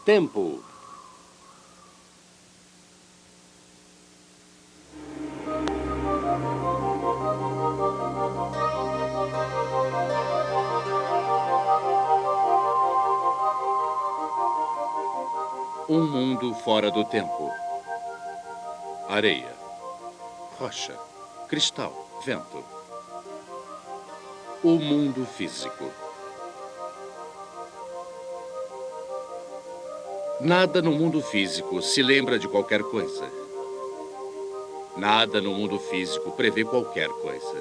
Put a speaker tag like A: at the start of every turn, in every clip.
A: tempo. Um mundo fora do tempo. Areia, rocha, cristal, vento. O mundo físico. Nada no mundo físico se lembra de qualquer coisa. Nada no mundo físico prevê qualquer coisa.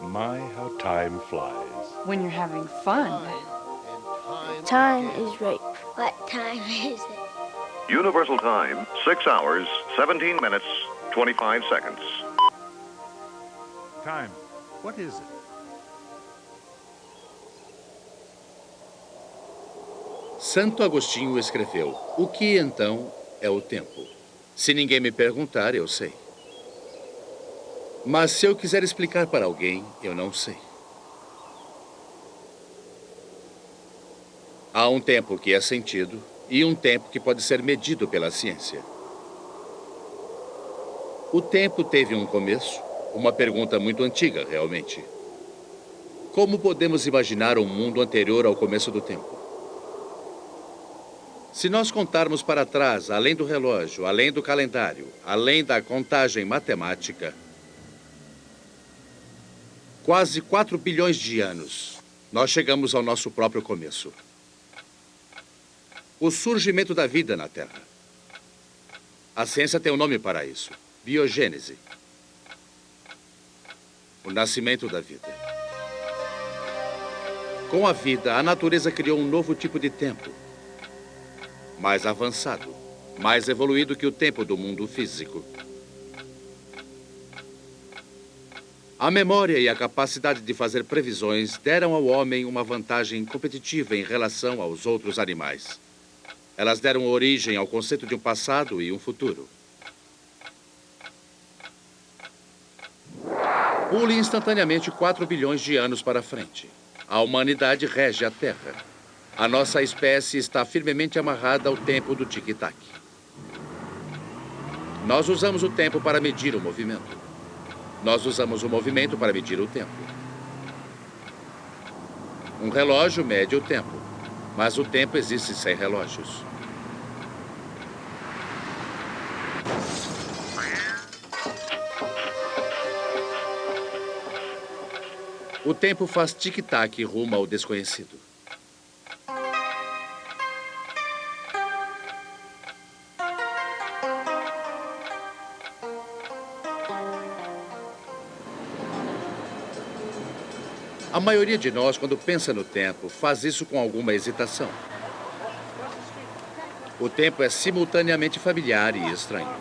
B: My, how time flies.
C: When you're having fun.
D: Time is right. What time is it?
E: Universal time, 6 hours, 17 minutes, 25 seconds.
B: Time, what is it?
A: Santo Agostinho escreveu: o que então é o tempo? Se ninguém me perguntar, eu sei. Mas se eu quiser explicar para alguém, eu não sei. Há um tempo que é sentido e um tempo que pode ser medido pela ciência. O tempo teve um começo? Uma pergunta muito antiga, realmente. Como podemos imaginar um mundo anterior ao começo do tempo? Se nós contarmos para trás, além do relógio, além do calendário, além da contagem matemática, quase 4 bilhões de anos, nós chegamos ao nosso próprio começo. O surgimento da vida na Terra. A ciência tem um nome para isso: biogênese. O nascimento da vida. Com a vida, a natureza criou um novo tipo de tempo. Mais avançado, mais evoluído que o tempo do mundo físico. A memória e a capacidade de fazer previsões deram ao homem uma vantagem competitiva em relação aos outros animais. Elas deram origem ao conceito de um passado e um futuro. Pule instantaneamente 4 bilhões de anos para frente. A humanidade rege a Terra. A nossa espécie está firmemente amarrada ao tempo do tic-tac. Nós usamos o tempo para medir o movimento. Nós usamos o movimento para medir o tempo. Um relógio mede o tempo, mas o tempo existe sem relógios. O tempo faz tic-tac rumo ao desconhecido. A maioria de nós, quando pensa no tempo, faz isso com alguma hesitação. O tempo é simultaneamente familiar e estranho.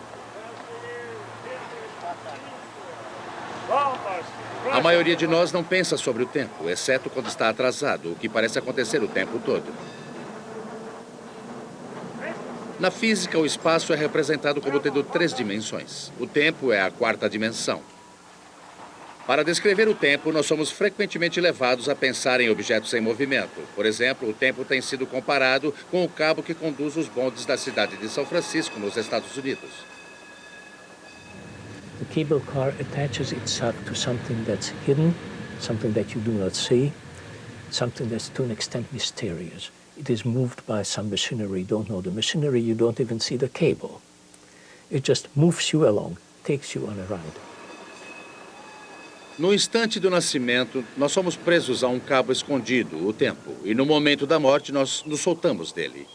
A: A maioria de nós não pensa sobre o tempo, exceto quando está atrasado, o que parece acontecer o tempo todo. Na física, o espaço é representado como tendo 3 dimensões. O tempo é a 4ª dimensão. Para descrever o tempo, nós somos frequentemente levados a pensar em objetos em movimento. Por exemplo, o tempo tem sido comparado com o cabo que conduz os bondes da cidade de São Francisco, nos Estados Unidos.
F: The cable car attaches itself to something that's hidden, something that you do not see, something that's to an extent mysterious. It is moved by some machinery. You don't know the machinery, you don't even see the cable. It just moves you along, takes you on a ride.
A: No instante do nascimento, nós somos presos a um cabo escondido, o tempo. E no momento da morte, nós nos soltamos dele.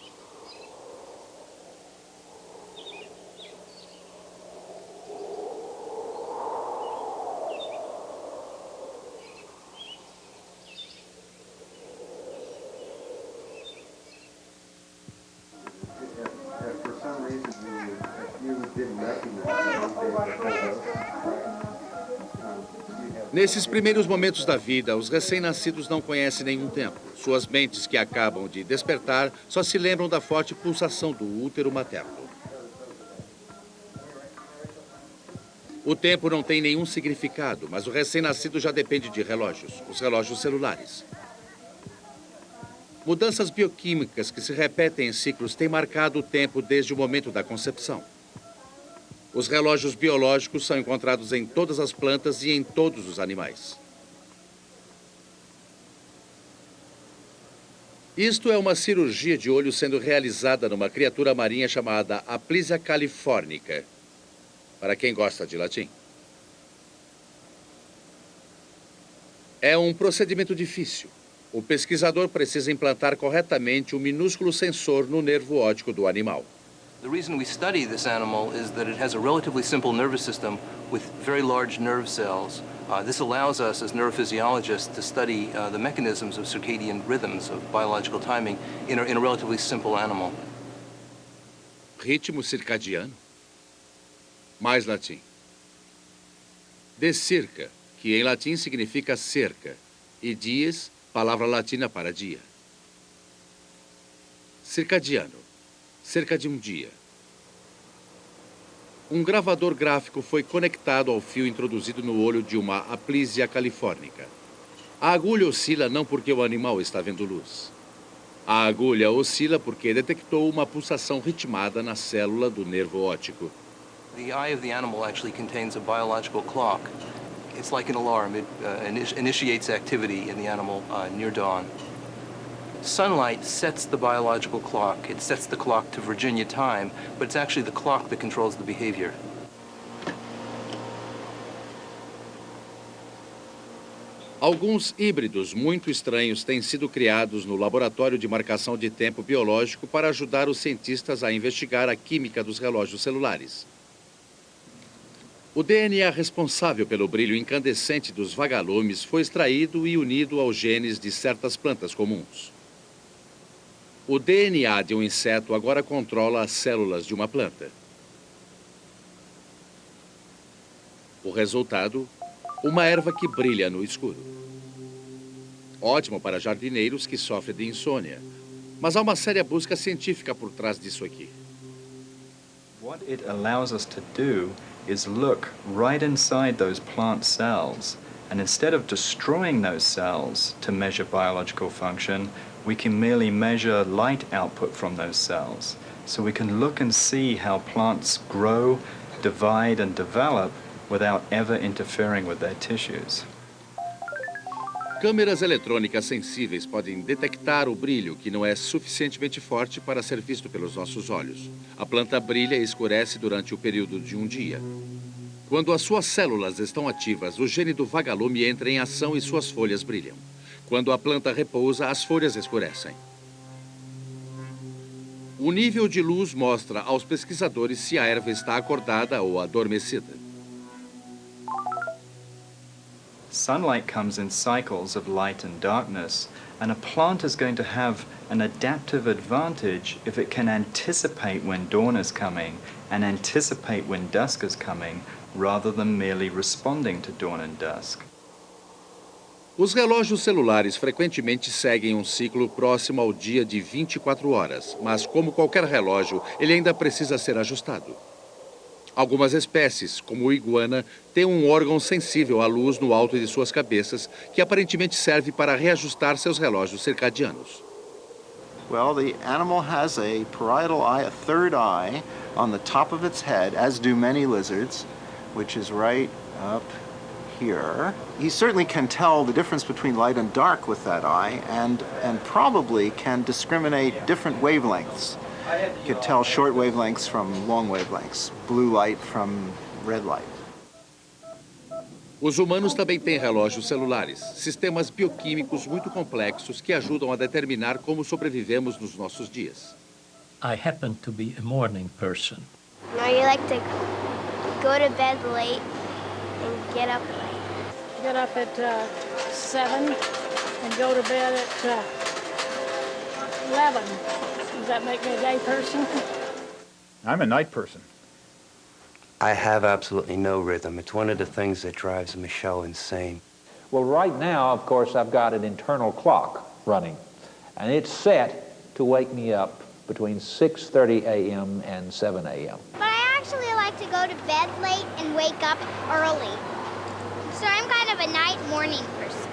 A: Nesses primeiros momentos da vida, os recém-nascidos não conhecem nenhum tempo. Suas mentes que acabam de despertar só se lembram da forte pulsação do útero materno. O tempo não tem nenhum significado, mas o recém-nascido já depende de relógios, os relógios celulares. Mudanças bioquímicas que se repetem em ciclos têm marcado o tempo desde o momento da concepção. Os relógios biológicos são encontrados em todas as plantas e em todos os animais. Isto é uma cirurgia de olho sendo realizada numa criatura marinha chamada Aplysia californica, para quem gosta de latim. É um procedimento difícil. O pesquisador precisa implantar corretamente um minúsculo sensor no nervo óptico do animal.
C: The reason we study this animal is that it has a relatively simple nervous system with very large nerve cells. This allows us as neurophysiologists to study the mechanisms of circadian rhythms of biological timing in a relatively simple animal.
A: Ritmo circadiano? Mais latim. De circa, que em latim significa cerca, e dies, palavra latina para dia. Circadiano, cerca de um dia. Um gravador gráfico foi conectado ao fio introduzido no olho de uma Aplysia californica. A agulha oscila não porque o animal está vendo luz. A agulha oscila porque detectou uma pulsação ritmada na célula do nervo óptico.
C: The eye of the animal actually contains a biological clock. It's like an alarm. It initiates activity in the animal near dawn. Sunlight sets the biological clock. It sets the clock to Virginia time, but it's actually the clock that controls the behavior.
A: Alguns híbridos muito estranhos têm sido criados no laboratório de marcação de tempo biológico para ajudar os cientistas a investigar a química dos relógios celulares. O DNA responsável pelo brilho incandescente dos vagalumes foi extraído e unido aos genes de certas plantas comuns. O DNA de um inseto agora controla as células de uma planta. O resultado, uma erva que brilha no escuro. Ótimo para jardineiros que sofrem de insônia, mas há uma séria busca científica por trás disso aqui.
G: What it allows us to do is look right inside those plant cells, and instead of destroying those cells to measure biological function, we can merely measure light output from those cells. So we can look and see how plants grow, divide, and develop without ever interfering with their tissues.
A: Câmeras eletrônicas sensíveis podem detectar o brilho que não é suficientemente forte para ser visto pelos nossos olhos. A planta brilha e escurece durante o período de um dia. Quando as suas células estão ativas, o gene do vagalume entra em ação e suas folhas brilham. Quando a planta repousa, as folhas escurecem. O nível de luz mostra aos pesquisadores se a erva está acordada ou adormecida.
G: Sunlight comes in cycles of light and darkness, and a plant is going to have an adaptive advantage if it can anticipate when dawn is coming and anticipate when dusk is coming, rather than merely responding to dawn and dusk.
A: Os relógios celulares frequentemente seguem um ciclo próximo ao dia de 24 horas, mas como qualquer relógio, ele ainda precisa ser ajustado. Algumas espécies, como o iguana, têm um órgão sensível à luz no alto de suas cabeças, que aparentemente serve para reajustar seus relógios circadianos.
H: Well, the animal has a parietal eye, a third eye, on the top of its head, as do many lizards, which is right up here. He certainly can tell the difference between light and dark with that eye, and probably can discriminate different wavelengths. He could tell short wavelengths from long wavelengths, blue light from red light.
A: Os humanos também têm relógios celulares, sistemas bioquímicos muito complexos que ajudam a determinar como sobrevivemos nos nossos dias.
F: I happen to be a morning person.
D: Now you like to go to bed late and get up late.
I: Get up at 7 and go to bed at 11. Does that make me a day person?
B: I'm a night person.
J: I have absolutely no rhythm. It's one of the things that drives Michelle insane.
K: Well, right now, of course, I've got an internal clock running, and it's set to wake me up between 6:30 a.m. and 7 a.m.
D: But I actually like to go to bed late and wake up early. So I'm kind of a night morning person.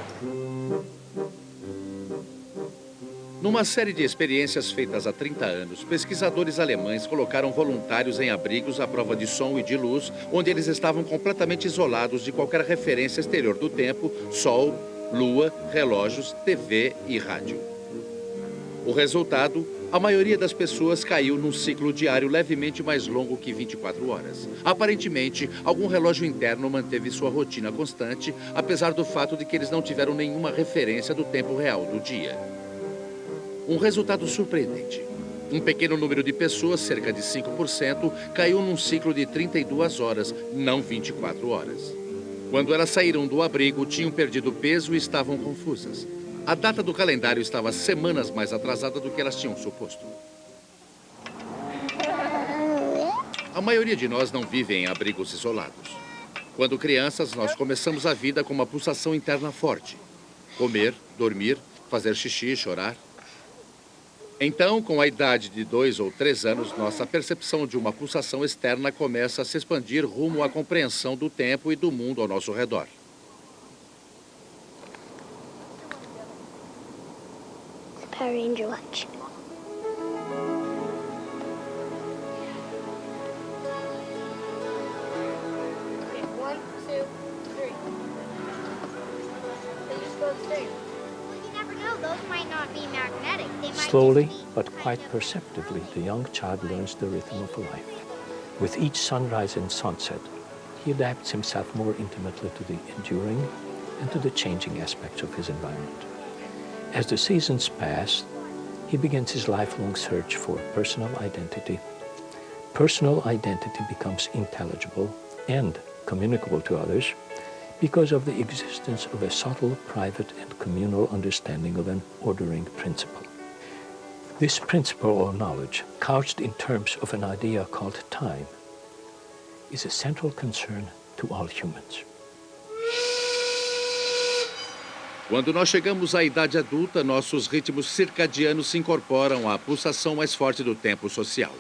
A: Numa série de experiências feitas há 30 anos, pesquisadores alemães colocaram voluntários em abrigos à prova de som e de luz, onde eles estavam completamente isolados de qualquer referência exterior do tempo, sol, lua, relógios, TV e rádio. O resultado, a maioria das pessoas caiu num ciclo diário levemente mais longo que 24 horas. Aparentemente, algum relógio interno manteve sua rotina constante, apesar do fato de que eles não tiveram nenhuma referência do tempo real do dia. Um resultado surpreendente. Um pequeno número de pessoas, cerca de 5%, caiu num ciclo de 32 horas, não 24 horas. Quando elas saíram do abrigo, tinham perdido peso e estavam confusas. A data do calendário estava semanas mais atrasada do que elas tinham suposto. A maioria de nós não vive em abrigos isolados. Quando crianças, nós começamos a vida com uma pulsação interna forte. Comer, dormir, fazer xixi, chorar. Então, com a idade de 2 ou 3 anos, nossa percepção de uma pulsação externa começa a se expandir rumo à compreensão do tempo e do mundo ao nosso redor.
D: Power Ranger watch. Okay, 1, 2, 3. They just go straight. Well, you never know. Those might not be magnetic. They might
F: Slowly, but quite perceptibly, the young child learns the rhythm of life. With each sunrise and sunset, he adapts himself more intimately to the enduring and to the changing aspects of his environment. As the seasons pass, he begins his lifelong search for personal identity. Personal identity becomes intelligible and communicable to others because of the existence of a subtle, private, and communal understanding of an ordering principle. This principle or knowledge, couched in terms of an idea called time, is a central concern to all humans.
A: Quando nós chegamos à idade adulta, nossos ritmos circadianos se incorporam à pulsação mais forte do tempo social.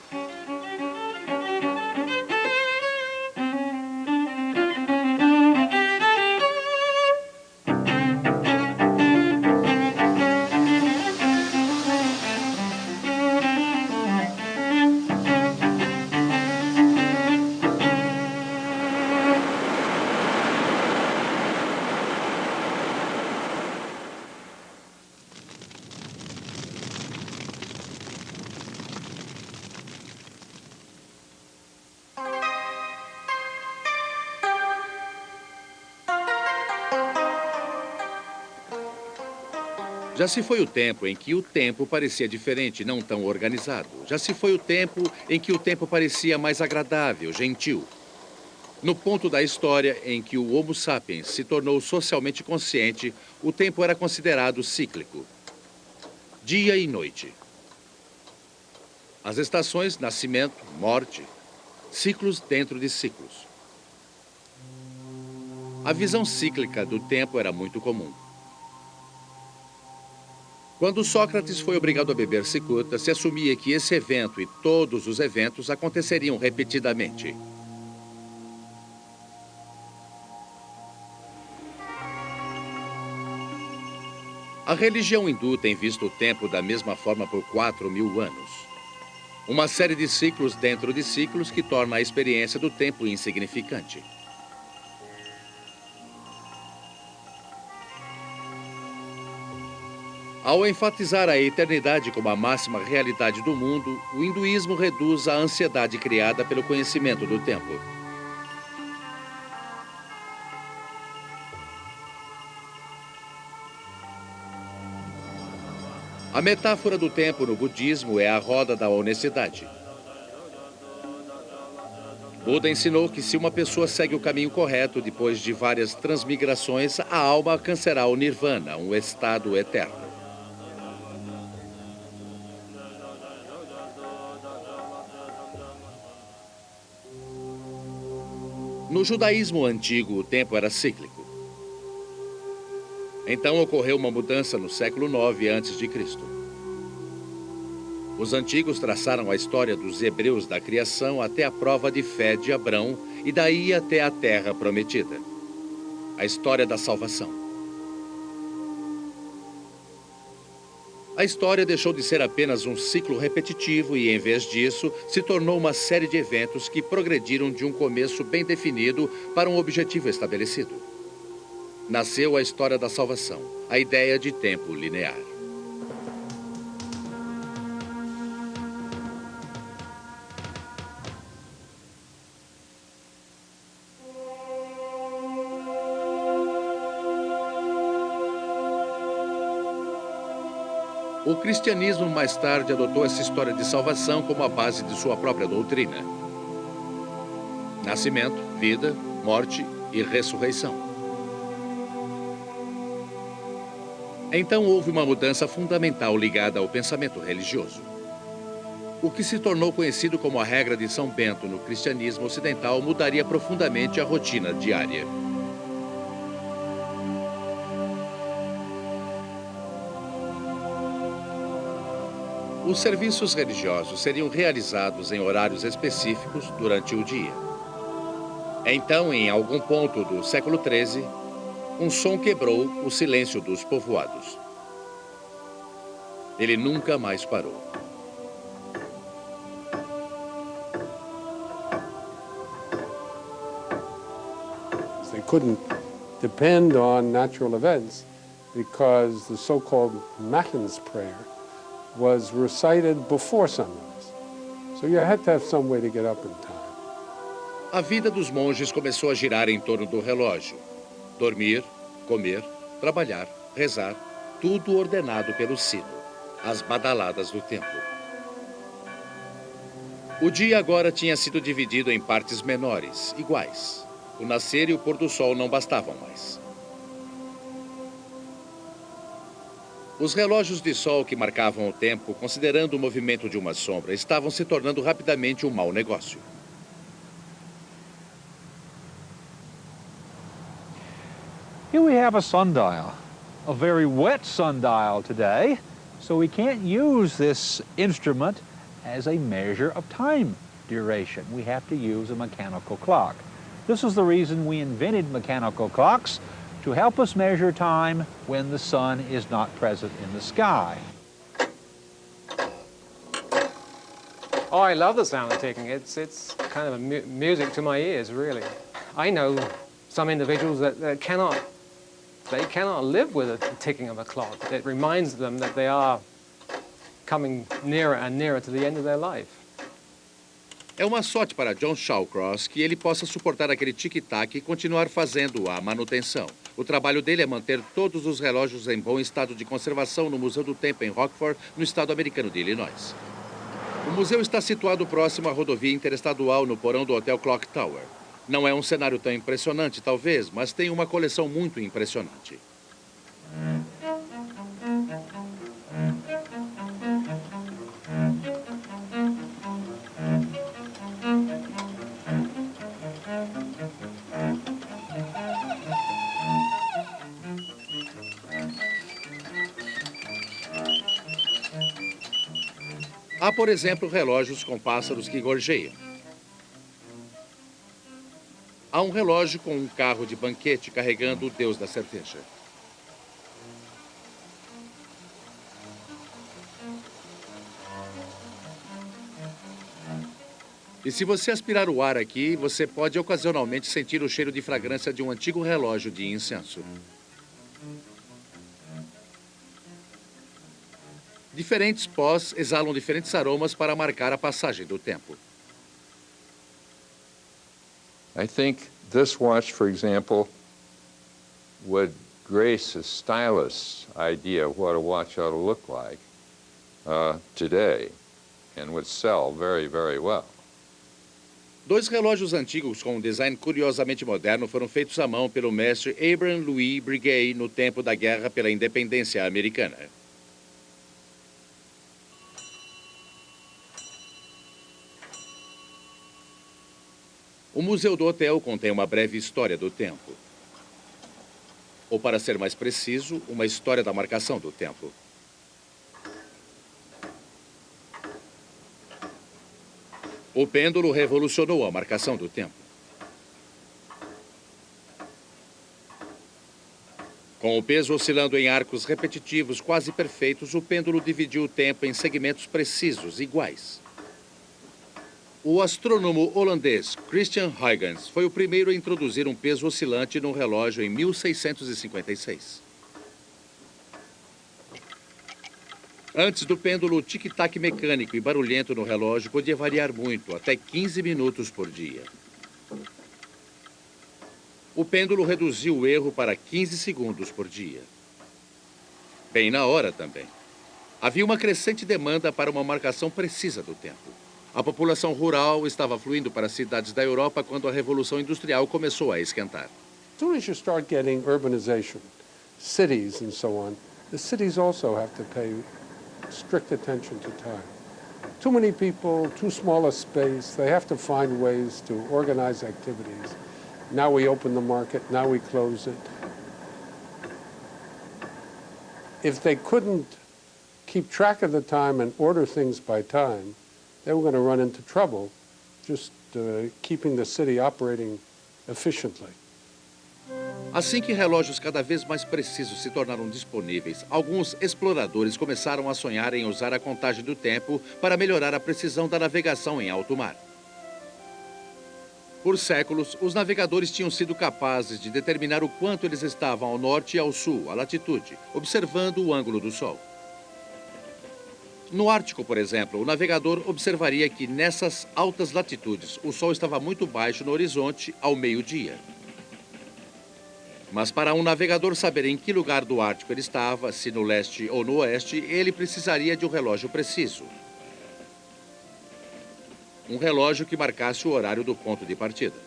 A: Já se foi o tempo em que o tempo parecia diferente, não tão organizado. Já se foi o tempo em que o tempo parecia mais agradável, gentil. No ponto da história em que o Homo sapiens se tornou socialmente consciente, o tempo era considerado cíclico. Dia e noite. As estações, nascimento, morte, ciclos dentro de ciclos. A visão cíclica do tempo era muito comum. Quando Sócrates foi obrigado a beber cicuta, se assumia que esse evento e todos os eventos aconteceriam repetidamente. A religião hindu tem visto o tempo da mesma forma por 4.000 anos. Uma série de ciclos dentro de ciclos que torna a experiência do tempo insignificante. Ao enfatizar a eternidade como a máxima realidade do mundo, o hinduísmo reduz a ansiedade criada pelo conhecimento do tempo. A metáfora do tempo no budismo é a roda da honestidade. Buda ensinou que se uma pessoa segue o caminho correto depois de várias transmigrações, a alma alcançará o nirvana, um estado eterno. No judaísmo antigo, o tempo era cíclico. Então ocorreu uma mudança no século IX a.C. Os antigos traçaram a história dos hebreus da criação até a prova de fé de Abrão e daí até a terra prometida. A história da salvação. A história deixou de ser apenas um ciclo repetitivo e, em vez disso, se tornou uma série de eventos que progrediram de um começo bem definido para um objetivo estabelecido. Nasceu a história da salvação, a ideia de tempo linear. O cristianismo mais tarde adotou essa história de salvação como a base de sua própria doutrina. Nascimento, vida, morte e ressurreição. Então houve uma mudança fundamental ligada ao pensamento religioso. O que se tornou conhecido como a regra de São Bento no cristianismo ocidental mudaria profundamente a rotina diária. Os serviços religiosos seriam realizados em horários específicos durante o dia. Então, em algum ponto do século XIII, um som quebrou o silêncio dos povoados. Ele nunca mais parou.
L: They couldn't depend on natural events because the so-called Matins prayer was recited before sunrise. So you had to have some way to get up in time.
A: A vida dos monges começou a girar em torno do relógio. Dormir, comer, trabalhar, rezar, tudo ordenado pelo sino, as badaladas do templo. O dia agora tinha sido dividido em partes menores, iguais. O nascer e o pôr do sol não bastavam mais. Os relógios de sol que marcavam o tempo, considerando o movimento de uma sombra, estavam se tornando rapidamente um mau negócio.
K: Here we have a sundial, a very wet sundial today, so we can't use this instrument as a measure of time duration. We have to use a mechanical clock. This is the reason we invented mechanical clocks, to help us measure time when the sun is not present in the sky.
M: Oh, I love the sound of ticking. It's kind of music to my ears, really. I know some individuals that cannot live with the ticking of a clock. It reminds them that they are coming nearer and nearer to the end of their life.
A: É uma sorte para John Shawcross que ele possa suportar aquele tic-tac e continuar fazendo a manutenção. O trabalho dele é manter todos os relógios em bom estado de conservação no Museu do Tempo em Rockford, no estado americano de Illinois. O museu está situado próximo à rodovia interestadual no porão do Hotel Clock Tower. Não é um cenário tão impressionante, talvez, mas tem uma coleção muito impressionante. Há, por exemplo, relógios com pássaros que gorjeiam. Há um relógio com um carro de banquete carregando o deus da cerveja. E se você aspirar o ar aqui, você pode ocasionalmente sentir o cheiro de fragrância de um antigo relógio de incenso. Diferentes pós exalam diferentes aromas para marcar a passagem do tempo.
N: I think this watch, for example, would grace a stylist's idea of what a watch ought to look like today and would sell very, very well.
A: Dois relógios antigos com um design curiosamente moderno foram feitos à mão pelo mestre Abraham Louis Breguet no tempo da Guerra pela Independência Americana. O Museu do Hotel contém uma breve história do tempo. Ou, para ser mais preciso, uma história da marcação do tempo. O pêndulo revolucionou a marcação do tempo. Com o peso oscilando em arcos repetitivos quase perfeitos, o pêndulo dividiu o tempo em segmentos precisos, iguais. O astrônomo holandês Christian Huygens foi o primeiro a introduzir um peso oscilante no relógio em 1656. Antes do pêndulo, o tic-tac mecânico e barulhento no relógio podia variar muito, até 15 minutos por dia. O pêndulo reduziu o erro para 15 segundos por dia. Bem na hora também. Havia uma crescente demanda para uma marcação precisa do tempo. A população rural estava fluindo para as cidades da Europa quando a Revolução Industrial começou a esquentar.
L: As soon as you start getting urbanization, cities and so on, the cities also have to pay strict attention to time. Too many people, too small a space, they have to find ways to organize activities. Now we open the market, now we close it. If they couldn't keep track of the time and order things by time, they were going to run into trouble just keeping the city operating efficiently.
A: Assim que relógios cada vez mais precisos se tornaram disponíveis, alguns exploradores começaram a sonhar em usar a contagem do tempo para melhorar a precisão da navegação em alto mar. Por séculos, os navegadores tinham sido capazes de determinar o quanto eles estavam ao norte e ao sul, a latitude, observando o ângulo do Sol. No Ártico, por exemplo, o navegador observaria que nessas altas latitudes o Sol estava muito baixo no horizonte ao meio-dia. Mas para um navegador saber em que lugar do Ártico ele estava, se no leste ou no oeste, ele precisaria de um relógio preciso. Um relógio que marcasse o horário do ponto de partida.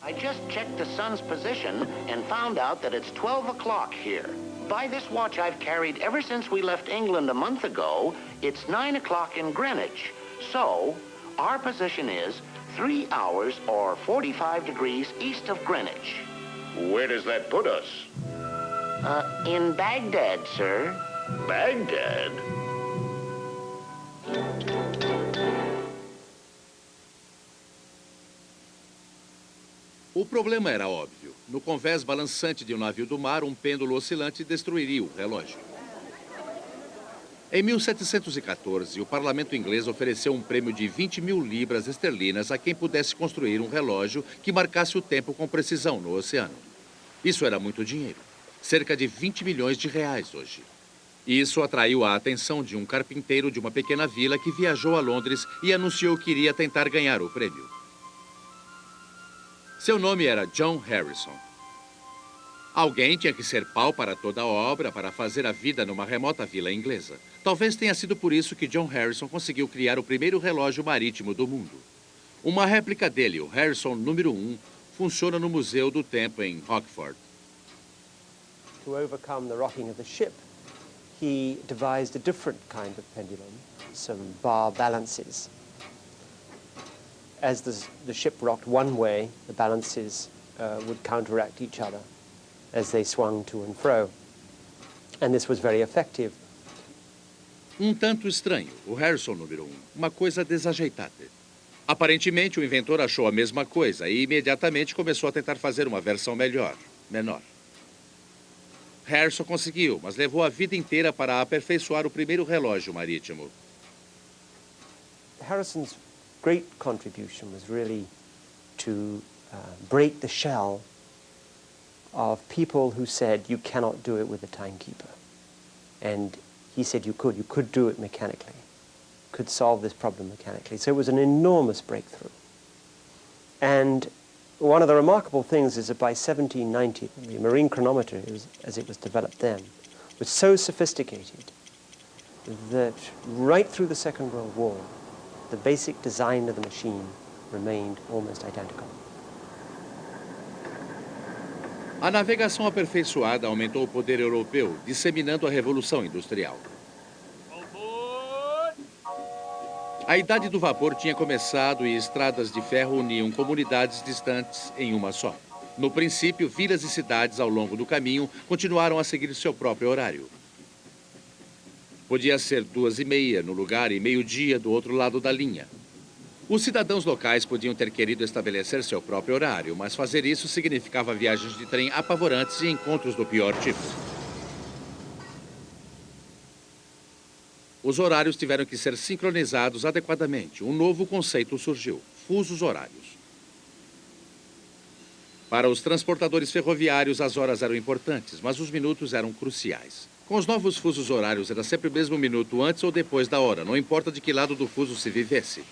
O: I just checked the sun's position and found out that it's 12 o'clock here. By this watch I've carried ever since we left England a month ago, it's 9 o'clock in Greenwich. So, our position is 3 hours or 45 degrees east of Greenwich.
E: Where does that put us?
O: In Baghdad, sir.
E: Baghdad?
A: O problema era óbvio. No convés balançante de um navio do mar, um pêndulo oscilante destruiria o relógio. Em 1714, o parlamento inglês ofereceu um prêmio de 20 mil libras esterlinas a quem pudesse construir um relógio que marcasse o tempo com precisão no oceano. Isso era muito dinheiro. Cerca de 20 milhões de reais hoje. Isso atraiu a atenção de um carpinteiro de uma pequena vila que viajou a Londres e anunciou que iria tentar ganhar o prêmio. Seu nome era John Harrison. Alguém tinha que ser pau para toda a obra para fazer a vida numa remota vila inglesa. Talvez tenha sido por isso que John Harrison conseguiu criar o primeiro relógio marítimo do mundo. Uma réplica dele, o Harrison número 1, funciona no Museu do Tempo em Rockford.
P: To overcome the rocking of the ship, he devised a different kind of pendulum, some bar balances. As the ship rocked one way, the balances would counteract each other as they swung to and fro. And this was very effective.
A: Um tanto estranho, o Harrison número 1, uma coisa desajeitada. Aparentemente, o inventor achou a mesma coisa e imediatamente começou a tentar fazer uma versão menor. Harrison conseguiu, mas levou a vida inteira para aperfeiçoar o primeiro relógio marítimo.
P: Harrison's great contribution was really to break the shell of people who said you cannot do it with a timekeeper. And he said you could do it mechanically, could solve this problem mechanically. So it was an enormous breakthrough. And one of the remarkable things is that by 1790, the marine chronometer, as it was developed then, was so sophisticated that right through the Second World War, the basic design of the machine remained almost identical.
A: A navegação aperfeiçoada aumentou o poder europeu, disseminando a Revolução Industrial. A Idade do Vapor tinha começado e estradas de ferro uniam comunidades distantes em uma só. No princípio, vilas e cidades ao longo do caminho continuaram a seguir seu próprio horário. Podia ser 2h30 no lugar e meio-dia do outro lado da linha. Os cidadãos locais podiam ter querido estabelecer seu próprio horário, mas fazer isso significava viagens de trem apavorantes e encontros do pior tipo. Os horários tiveram que ser sincronizados adequadamente. Um novo conceito surgiu: fusos horários. Para os transportadores ferroviários, as horas eram importantes, mas os minutos eram cruciais. Com os novos fusos horários, era sempre o mesmo minuto antes ou depois da hora, não importa de que lado do fuso se vivesse.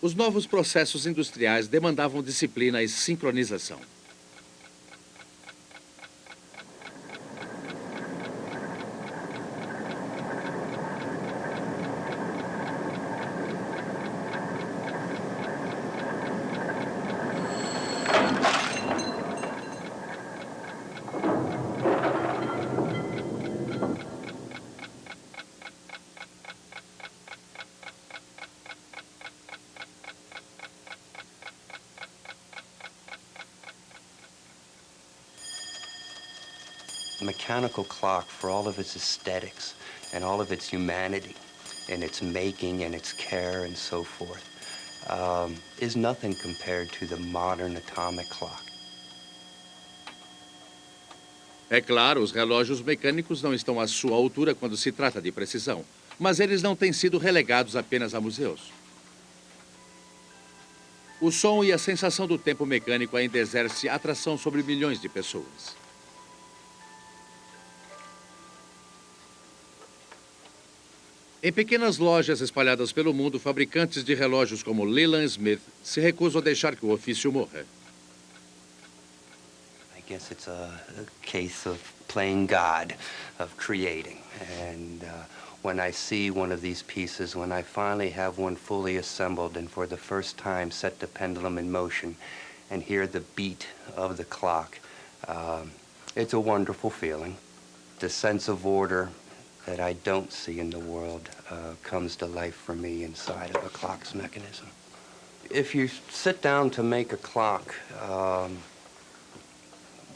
A: Os novos processos industriais demandavam disciplina e sincronização.
J: A mechanical clock, for all of its aesthetics and all of its humanity and its making and its care and so forth, is nothing compared to the modern atomic clock.
A: É claro, os relógios mecânicos não estão à sua altura quando se trata de precisão, mas eles não têm sido relegados apenas a museus. O som e a sensação do tempo mecânico ainda exerce atração sobre milhões de pessoas. Em pequenas lojas espalhadas pelo mundo, fabricantes de relógios como Leland Smith se recusam a deixar que o ofício morra.
J: I guess it's a case of playing God, of creating. And when I see one of these pieces, when I finally have one fully assembled and for the first time set the pendulum in motion and hear the beat of the clock, it's a wonderful feeling. The sense of order that I don't see in the world comes to life for me inside of a clock's mechanism. If you sit down to make a clock,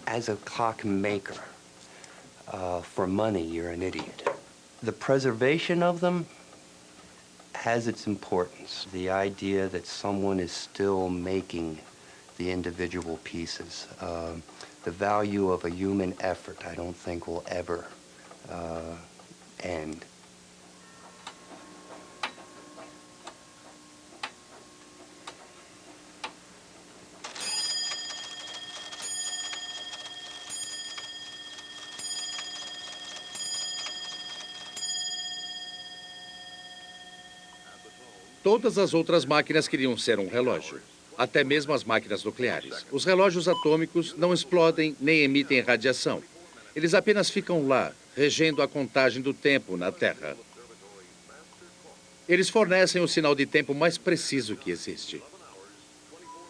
J: as a clock maker, for money, you're an idiot. The preservation of them has its importance. The idea that someone is still making the individual pieces, the value of a human effort, I don't think will ever end.
A: Todas as outras máquinas queriam ser um relógio, até mesmo as máquinas nucleares. Os relógios atômicos não explodem nem emitem radiação. Eles apenas ficam lá, regendo a contagem do tempo na Terra. Eles fornecem o sinal de tempo mais preciso que existe.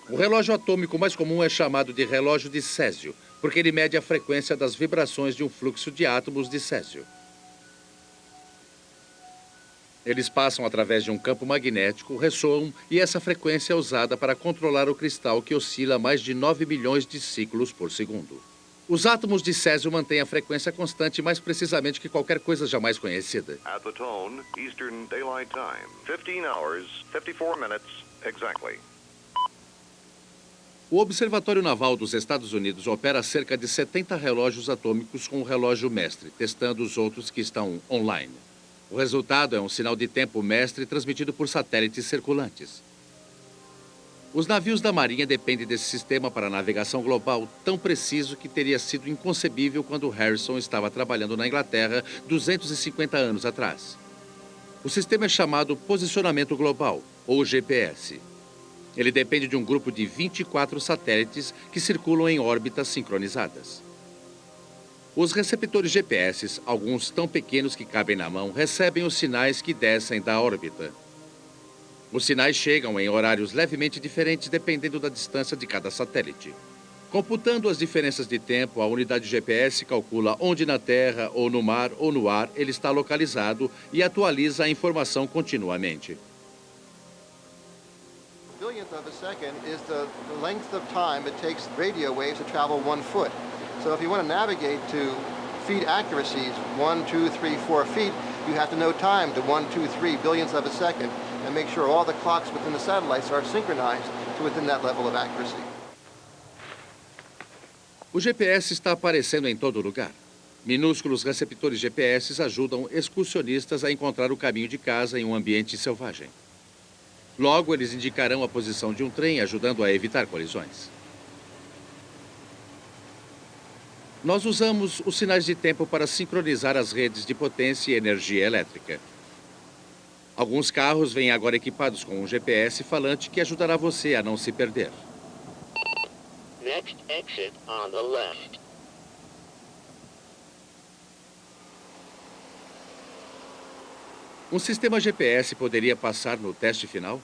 A: O relógio atômico mais comum é chamado de relógio de césio, porque ele mede a frequência das vibrações de um fluxo de átomos de césio. Eles passam através de um campo magnético, ressoam, e essa frequência é usada para controlar o cristal, que oscila a mais de 9 milhões de ciclos por segundo. Os átomos de césio mantêm a frequência constante mais precisamente que qualquer coisa jamais conhecida.
E: At the tone, Eastern Daylight Time, 15 hours, 54 minutes, exactly.
A: O Observatório Naval dos Estados Unidos opera cerca de 70 relógios atômicos com o relógio mestre, testando os outros que estão online. O resultado é um sinal de tempo mestre transmitido por satélites circulantes. Os navios da Marinha dependem desse sistema para navegação global tão preciso que teria sido inconcebível quando Harrison estava trabalhando na Inglaterra 250 anos atrás. O sistema é chamado Posicionamento Global, ou GPS. Ele depende de um grupo de 24 satélites que circulam em órbitas sincronizadas. Os receptores GPS, alguns tão pequenos que cabem na mão, recebem os sinais que descem da órbita. Os sinais chegam em horários levemente diferentes dependendo da distância de cada satélite. Computando as diferenças de tempo, a unidade GPS calcula onde na Terra, ou no mar, ou no ar ele está localizado e atualiza a informação continuamente.
H: Billionth of a second is the length of time it takes radio waves to travel 1 foot. So if you want to navigate to feet accuracies, 1, 2, 3, 4 feet, You have to know time to 1, 2, 3 billionths of a second and make sure all the clocks within the satellites are synchronized to within that level of accuracy.
A: O GPS está aparecendo em todo lugar. Minúsculos receptores GPS ajudam excursionistas a encontrar o caminho de casa em um ambiente selvagem. Logo, eles indicarão a posição de um trem, ajudando a evitar colisões. Nós usamos os sinais de tempo para sincronizar as redes de potência e energia elétrica. Alguns carros vêm agora equipados com um GPS falante que ajudará você a não se perder.
O: Next exit on the left.
A: Um sistema GPS poderia passar no teste final?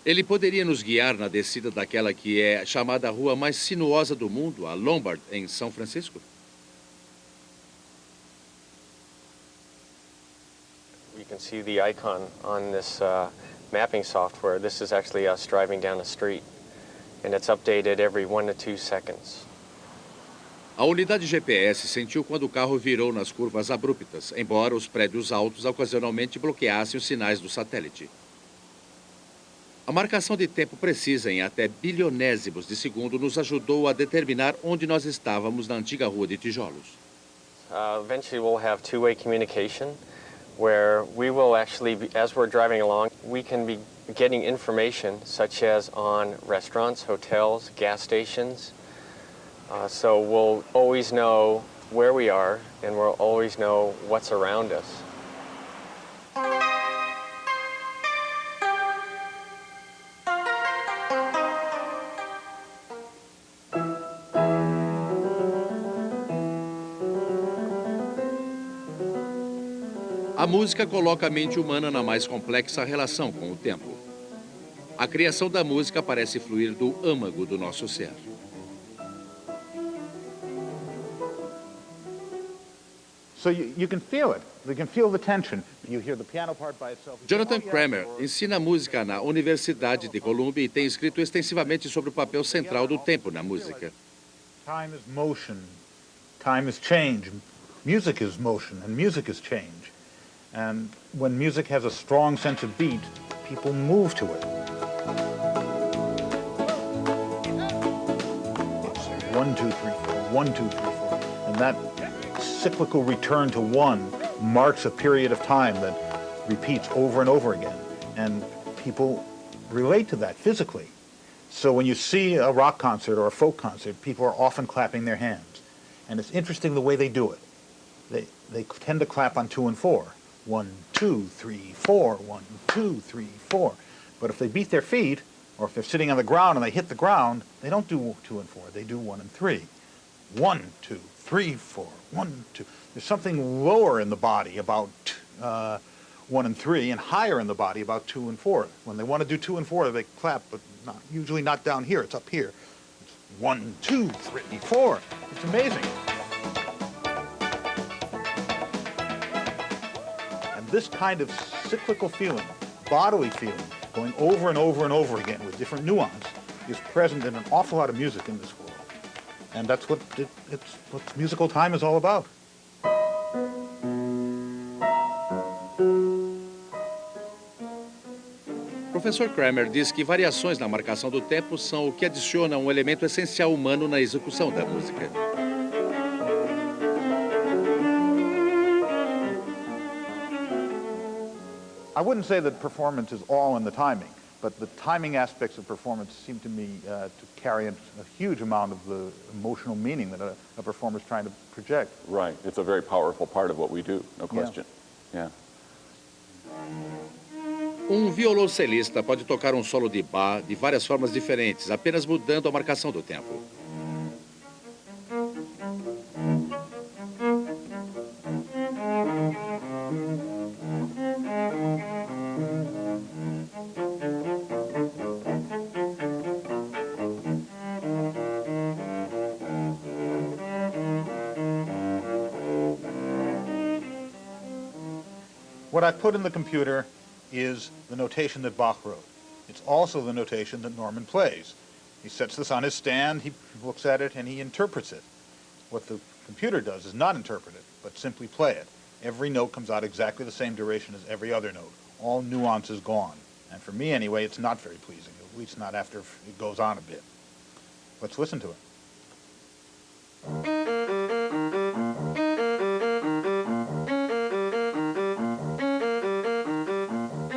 A: Ele poderia nos guiar na descida daquela que é chamada a rua mais sinuosa do mundo, a Lombard, em São Francisco?
Q: You can see the icon on this mapping software. This is actually us driving down a street, and it's updated every 1 to 2 seconds.
A: A unidade GPS sentiu quando o carro virou nas curvas abruptas, embora os prédios altos ocasionalmente bloqueassem os sinais do satélite. A marcação de tempo precisa em até bilionésimos de segundo nos ajudou a determinar onde nós estávamos na antiga rua de tijolos.
Q: Eventually we'll have two-way communication where we will actually, as we're driving along, we can be getting information such as on restaurants, hotels, gas stations. So we'll always know where we are and we'll always know what's around us.
A: A música coloca a mente humana na mais complexa relação com o tempo. A criação da música parece fluir do âmago do nosso ser.
B: So you can feel it. You can feel the tension. You hear the piano part by itself.
A: Jonathan Kramer ensina música na Universidade de Columbia e tem escrito extensivamente sobre o papel central do tempo na música.
B: Time is motion. Time is change. Music is motion and music is change. And when music has a strong sense of beat, people move to it. It's 1, 2, 3, 4, 1, 2, 3, 4. And that cyclical return to 1 marks a period of time that repeats over and over again. And people relate to that physically. So when you see a rock concert or a folk concert, people are often clapping their hands. And it's interesting the way they do it. They tend to clap on 2 and 4. 1, 2, 3, 4, 1, 2, 3, 4. But if they beat their feet, or if they're sitting on the ground and they hit the ground, they don't do 2 and 4, they do 1 and 3. 1, 2, 3, 4, 1, 2. There's something lower in the body about 1 and 3, and higher in the body about 2 and 4. When they want to do 2 and 4, they clap, but usually not down here, it's up here. It's 1, 2, 3, 4. It's amazing. This kind of cyclical feeling, bodily feeling, going over and over and over again with different nuance, is present in an awful lot of music in this world. And that's what musical time is all about.
A: Professor Kramer diz que variações na marcação do tempo são o que adiciona um elemento essencial humano na execução da música.
B: I wouldn't say that performance is all in the timing, but the timing aspects of performance seem to me to carry a huge amount of the emotional meaning that a performer is trying to project.
R: Right. It's a very powerful part of what we do, no question. Yeah.
A: Violoncelista pode tocar um solo de Bach de várias formas diferentes, apenas mudando a marcação do tempo.
B: What I put in the computer is the notation that Bach wrote. It's also the notation that Norman plays. He sets this on his stand, he looks at it, and he interprets it. What the computer does is not interpret it, but simply play it. Every note comes out exactly the same duration as every other note. All nuance is gone. And for me, anyway, it's not very pleasing, at least not after it goes on a bit. Let's listen to it.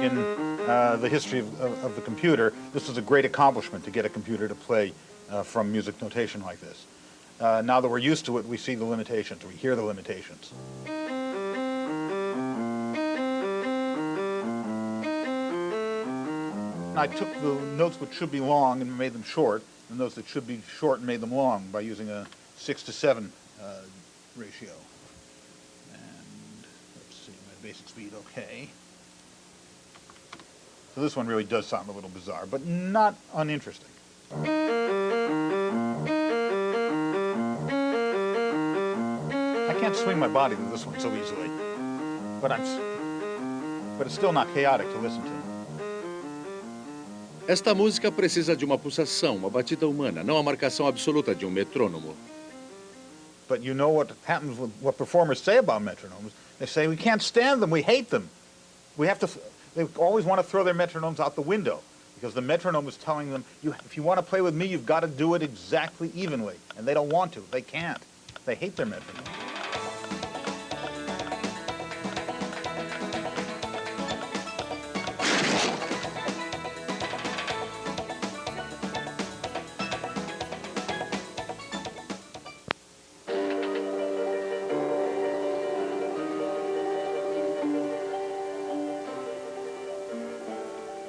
B: In the history of the computer, this was a great accomplishment to get a computer to play from music notation like this. Now that we're used to it, we see the limitations, we hear the limitations. I took the notes which should be long and made them short, and those that should be short and made them long by using a 6:7 ratio. And let's see, my basic speed, okay. So this one really does sound a little bizarre, but not uninteresting. I can't swing my body to this one so easily, but it's still not chaotic to listen to.
A: Esta música precisa de uma pulsação, uma batida humana, não a marcação absoluta de um metrônomo.
B: But you know what happens with what performers say about metronomes? They say, we can't stand them, we hate them. They always want to throw their metronomes out the window because the metronome is telling them, if you want to play with me, you've got to do it exactly evenly. And they don't want to, they can't. They hate their metronome.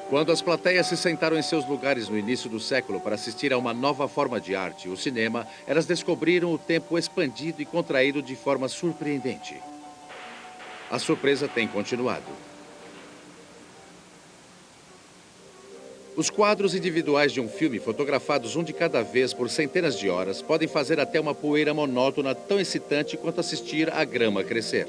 A: Quando as plateias se sentaram em seus lugares no início do século para assistir a uma nova forma de arte, o cinema, elas descobriram o tempo expandido e contraído de forma surpreendente. A surpresa tem continuado. Os quadros individuais de um filme, fotografados um de cada vez por centenas de horas, podem fazer até uma poeira monótona tão excitante quanto assistir a grama crescer.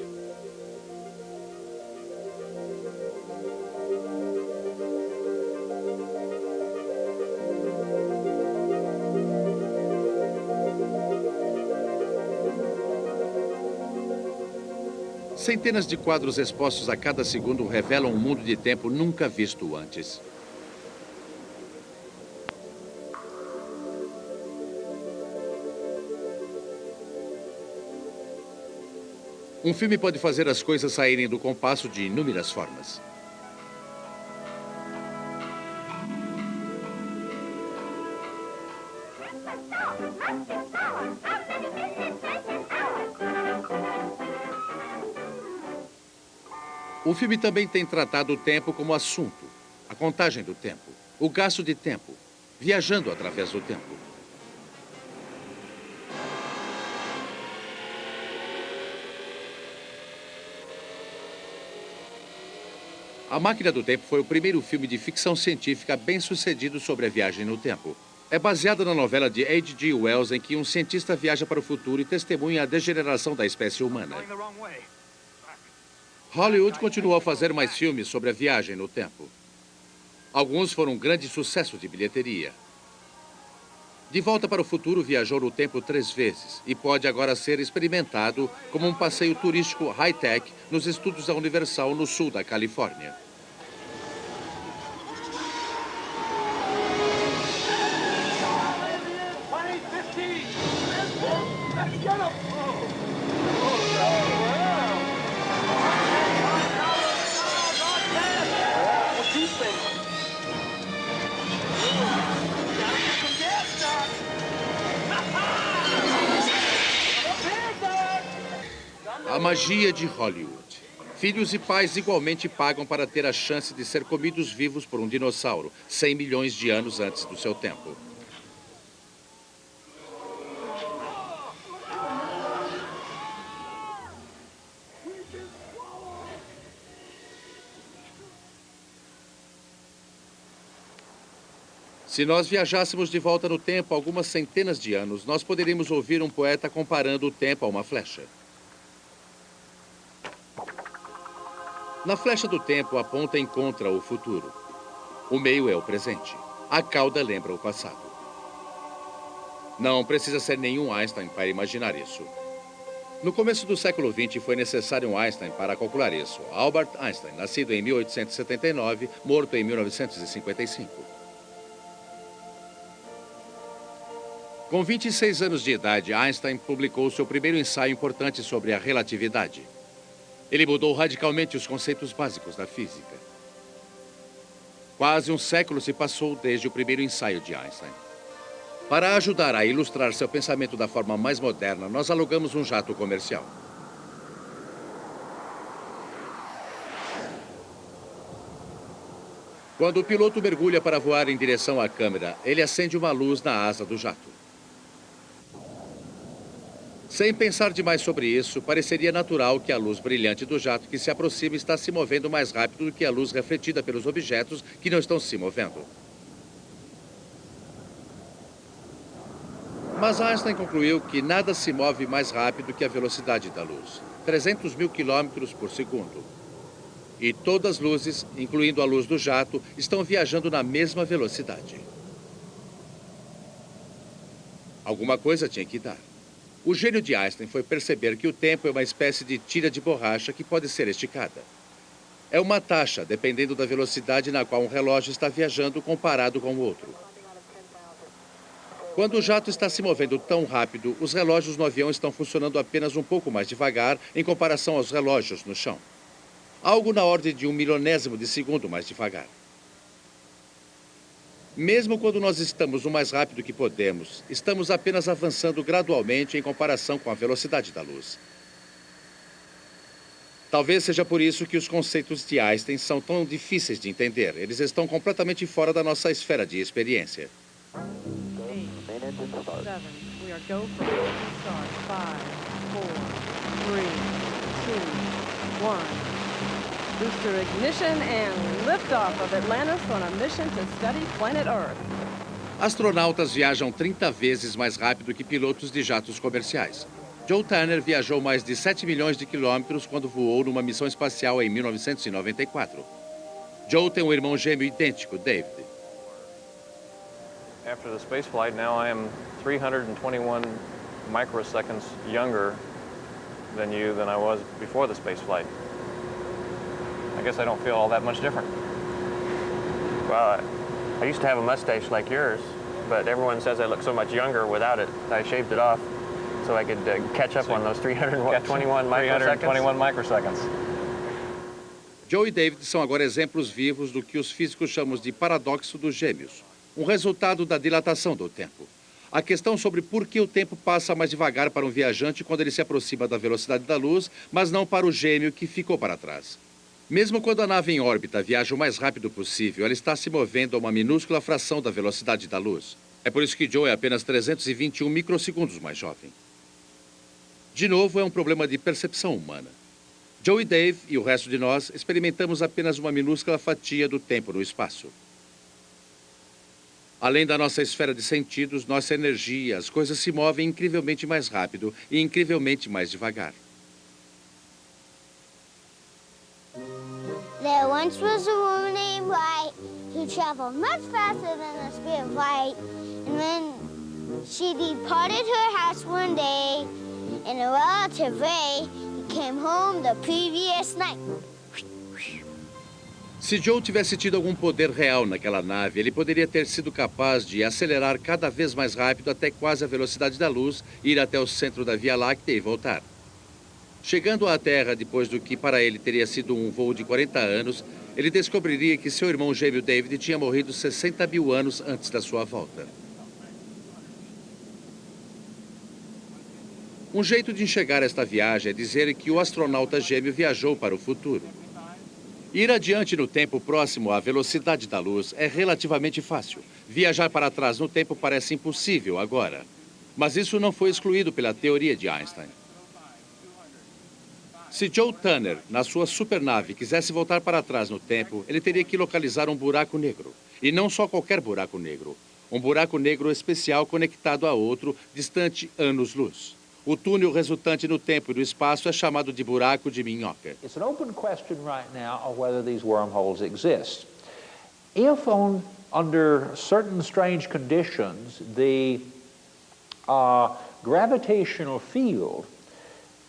A: Centenas de quadros expostos a cada segundo revelam um mundo de tempo nunca visto antes. Um filme pode fazer as coisas saírem do compasso de inúmeras formas. O filme também tem tratado o tempo como assunto, a contagem do tempo, o gasto de tempo, viajando através do tempo. A Máquina do Tempo foi o primeiro filme de ficção científica bem-sucedido sobre a viagem no tempo. É baseado na novela de H.G. Wells, em que um cientista viaja para o futuro e testemunha a degeneração da espécie humana. Hollywood continuou a fazer mais filmes sobre a viagem no tempo. Alguns foram um grande sucesso de bilheteria. De Volta para o Futuro viajou no tempo 3 vezes e pode agora ser experimentado como um passeio turístico high-tech nos estúdios da Universal no sul da Califórnia. A magia de Hollywood. Filhos e pais igualmente pagam para ter a chance de ser comidos vivos por um dinossauro 100 milhões de anos antes do seu tempo. Se nós viajássemos de volta no tempo algumas centenas de anos, nós poderíamos ouvir um poeta comparando o tempo a uma flecha. Na flecha do tempo, a ponta encontra o futuro. O meio é o presente. A cauda lembra o passado. Não precisa ser nenhum Einstein para imaginar isso. No começo do século XX, foi necessário um Einstein para calcular isso. Albert Einstein, nascido em 1879, morto em 1955. Com 26 anos de idade, Einstein publicou seu primeiro ensaio importante sobre a relatividade. Ele mudou radicalmente os conceitos básicos da física. Quase um século se passou desde o primeiro ensaio de Einstein. Para ajudar a ilustrar seu pensamento da forma mais moderna, nós alugamos um jato comercial. Quando o piloto mergulha para voar em direção à câmera, ele acende uma luz na asa do jato. Sem pensar demais sobre isso, pareceria natural que a luz brilhante do jato que se aproxima está se movendo mais rápido do que a luz refletida pelos objetos que não estão se movendo. Mas Einstein concluiu que nada se move mais rápido que a velocidade da luz, 300 mil quilômetros por segundo. E todas as luzes, incluindo a luz do jato, estão viajando na mesma velocidade. Alguma coisa tinha que dar. O gênio de Einstein foi perceber que o tempo é uma espécie de tira de borracha que pode ser esticada. É uma taxa, dependendo da velocidade na qual um relógio está viajando comparado com o outro. Quando o jato está se movendo tão rápido, os relógios no avião estão funcionando apenas um pouco mais devagar em comparação aos relógios no chão. Algo na ordem de 1/1000º de segundo mais devagar. Mesmo quando nós estamos o mais rápido que podemos, estamos apenas avançando gradualmente em comparação com a velocidade da luz. Talvez seja por isso que os conceitos de Einstein são tão difíceis de entender. Eles estão completamente fora da nossa esfera de experiência.
S: 7. We are go for start. 5, 4, 3, 2, 1. Booster ignition and liftoff of Atlantis on a mission to study planet Earth.
A: Astronautas viajam 30 vezes mais rápido que pilotos de jatos comerciais. Joe Turner viajou mais de 7 milhões de quilômetros quando voou numa missão espacial em 1994. Joe tem um irmão gêmeo idêntico, David.
T: After the space flight, now I am 321 microseconds younger than I was before the space flight. I guess I don't feel all that much different.
Q: Well, I used to have a mustache like yours, but everyone says I look so much younger without it. I shaved it off so I could catch up on those 321 microseconds.
T: 321 microseconds.
A: Joe e David são agora exemplos vivos do que os físicos chamam de paradoxo dos gêmeos, um resultado da dilatação do tempo. A questão sobre por que o tempo passa mais devagar para um viajante quando ele se aproxima da velocidade da luz, mas não para o gêmeo que ficou para trás. Mesmo quando a nave em órbita viaja o mais rápido possível, ela está se movendo a uma minúscula fração da velocidade da luz. É por isso que Joe é apenas 321 microsegundos mais jovem. De novo, é um problema de percepção humana. Joe e Dave e o resto de nós experimentamos apenas uma minúscula fatia do tempo no espaço. Além da nossa esfera de sentidos, nossa energia, as coisas se movem incrivelmente mais rápido e incrivelmente mais devagar.
D: There once was a woman named White who traveled much faster than the speed of light. And when she departed her house one day in a relative way, he came home the previous night.
A: Se Joe tivesse tido algum poder real naquela nave, ele poderia ter sido capaz de acelerar cada vez mais rápido até quase a velocidade da luz, ir até o centro da Via Láctea e voltar. Chegando à Terra depois do que para ele teria sido um voo de 40 anos, ele descobriria que seu irmão gêmeo David tinha morrido 60 mil anos antes da sua volta. Um jeito de enxergar esta viagem é dizer que o astronauta gêmeo viajou para o futuro. Ir adiante no tempo próximo à velocidade da luz é relativamente fácil. Viajar para trás no tempo parece impossível agora. Mas isso não foi excluído pela teoria de Einstein. Se Joe Turner, na sua supernave, quisesse voltar para trás no tempo, ele teria que localizar um buraco negro. E não só qualquer buraco negro. Um buraco negro especial conectado a outro, distante anos-luz. O túnel resultante no tempo e no espaço é chamado de buraco de minhoca.
K: It's an open question right now of whether these wormholes exist. If under certain strange conditions, the gravitational field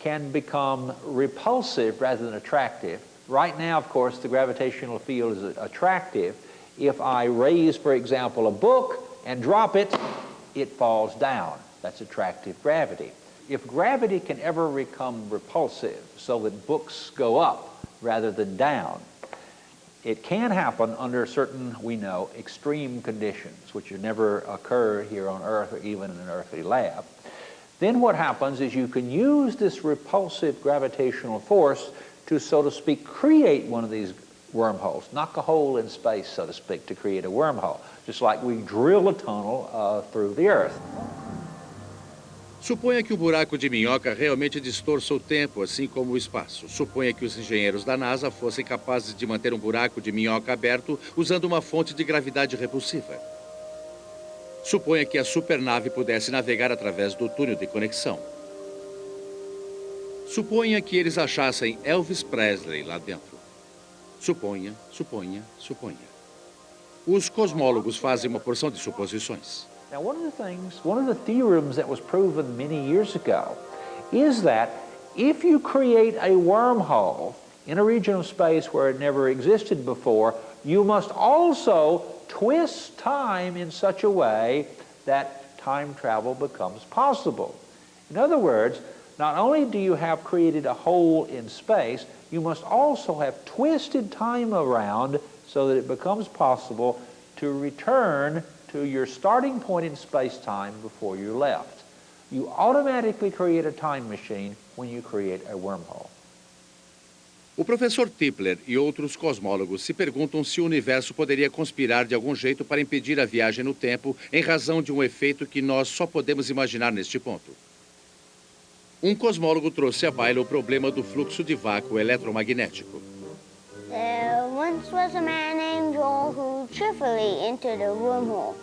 K: can become repulsive rather than attractive. Right now, of course, the gravitational field is attractive. If I raise, for example, a book and drop it, it falls down. That's attractive gravity. If gravity can ever become repulsive so that books go up rather than down, it can happen under certain, we know, extreme conditions, which would never occur here on Earth or even in an earthly lab. Then what happens is you can use this repulsive gravitational force to, so to speak, create one of these wormholes, knock a hole in space, so to speak, to create a wormhole, just like we drill a tunnel through the Earth.
A: Suponha que o buraco de minhoca realmente distorça o tempo, assim como o espaço. Suponha que os engenheiros da NASA fossem capazes de manter um buraco de minhoca aberto usando uma fonte de gravidade repulsiva. Suponha que a supernave pudesse navegar através do túnel de conexão. Suponha que eles achassem Elvis Presley lá dentro. Suponha. Os cosmólogos fazem uma porção de suposições.
K: Now, one of the theorems that was proven many years ago is that if you create a wormhole in a region of space where it never existed before, you must also twist time in such a way that time travel becomes possible. In other words, not only do you have created a hole in space, you must also have twisted time around so that it becomes possible to return to your starting point in space-time before you left. You automatically create a time machine when you create a wormhole.
A: O professor Tipler e outros cosmólogos se perguntam se o universo poderia conspirar de algum jeito para impedir a viagem no tempo em razão de um efeito que nós só podemos imaginar neste ponto. Um cosmólogo trouxe à baila o problema do fluxo de vácuo eletromagnético.
D: There once was a man named Joel who trifly entered a wormhole.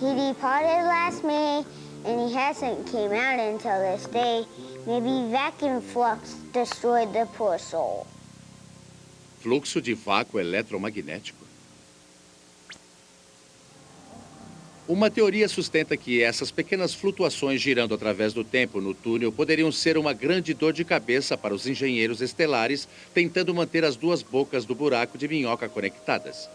D: He departed last May, and he hasn't came out until this day. Maybe vacuum flux destroyed the poor soul.
A: Fluxo de vácuo eletromagnético? Uma teoria sustenta que essas pequenas flutuações girando através do tempo no túnel poderiam ser uma grande dor de cabeça para os engenheiros estelares tentando manter as duas bocas do buraco de minhoca conectadas.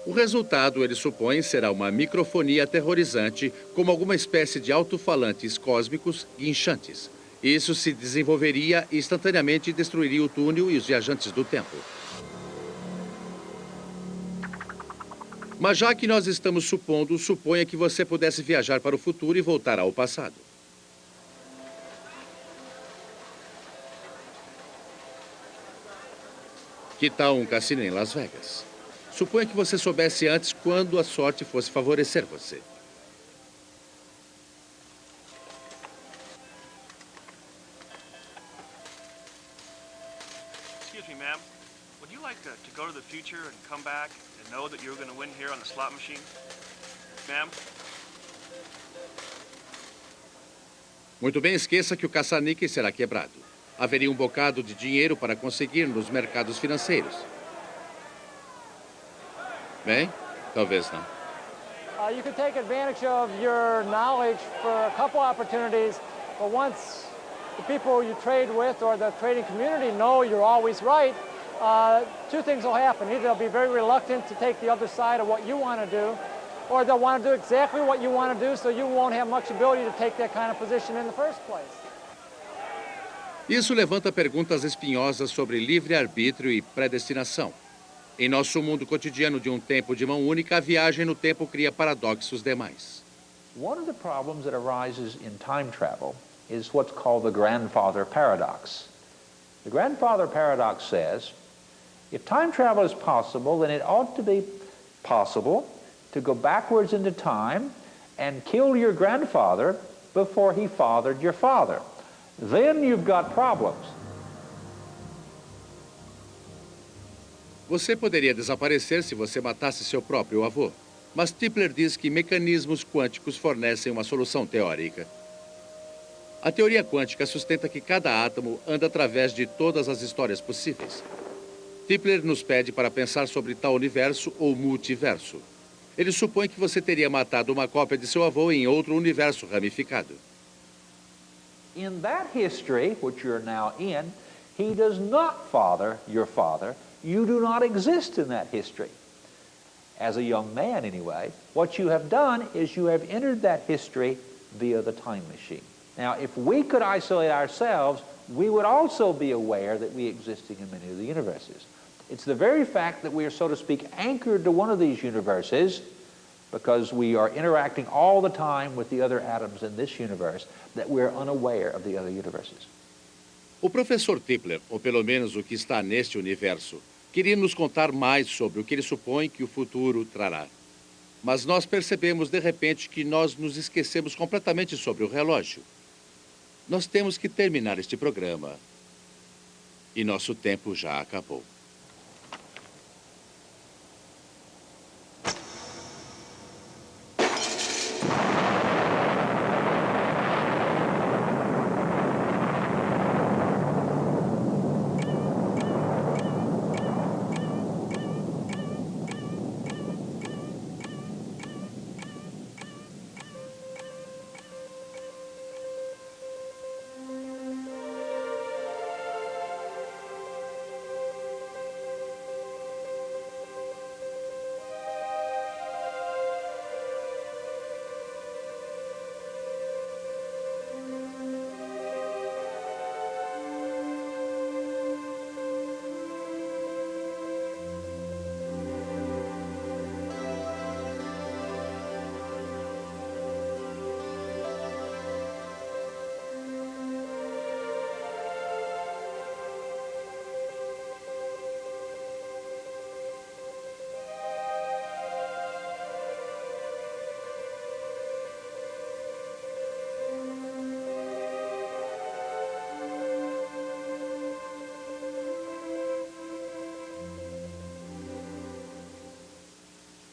A: O resultado, eles supõem, será uma microfonia aterrorizante, como alguma espécie de alto-falantes cósmicos guinchantes. Isso se desenvolveria e instantaneamente destruiria o túnel e os viajantes do tempo. Mas já que nós estamos supondo, suponha que você pudesse viajar para o futuro e voltar ao passado. Que tal um cassino em Las Vegas? Suponha que você soubesse antes quando a sorte fosse favorecer você.
U: Excuse me, ma'am. Would you like to go to the future and come back and know that you're going to win here on the slot machine? Ma'am?
A: Muito bem, esqueça que o caça-níquel será quebrado. Haveria um bocado de dinheiro para conseguir nos mercados financeiros. Bem, talvez não.
V: You can take advantage of your knowledge for a couple opportunities, but once the people you trade with or the trading community know you're always right, two things will happen. Either they'll be very reluctant to take the other side of what you want to do, or they'll want to do exactly what you want to do, so you won't have much ability to take that kind of position in the first place.
A: Isso levanta perguntas espinhosas sobre livre-arbítrio e predestinação. Em nosso mundo cotidiano de um tempo de mão única, a viagem no tempo cria paradoxos demais.
K: One of the problems that arises in time travel is what's called the grandfather paradox. The grandfather paradox says, if time travel is possible, then it ought to be possible to go backwards into time and kill your grandfather before he fathered your father. Then you've got problems.
A: Você poderia desaparecer se você matasse seu próprio avô. Mas Tipler diz que mecanismos quânticos fornecem uma solução teórica. A teoria quântica sustenta que cada átomo anda através de todas as histórias possíveis. Tipler nos pede para pensar sobre tal universo ou multiverso. Ele supõe que você teria matado uma cópia de seu avô em outro universo ramificado.
K: In that history, which you're now in, he does not father your father. You do not exist in that history. As a young man, anyway, what you have done is you have entered that history via the time machine. Now, if we could isolate ourselves, we would also be aware that we existed in many of the universes. It's the very fact that we are, so to speak, anchored to one of these universes, because we are interacting all the time with the other atoms in this universe, that we're unaware of the other universes.
A: O professor Tipler, ou pelo menos o que está neste universo, queria nos contar mais sobre o que ele supõe que o futuro trará. Mas nós percebemos de repente que nós nos esquecemos completamente sobre o relógio. Nós temos que terminar este programa. E nosso tempo já acabou.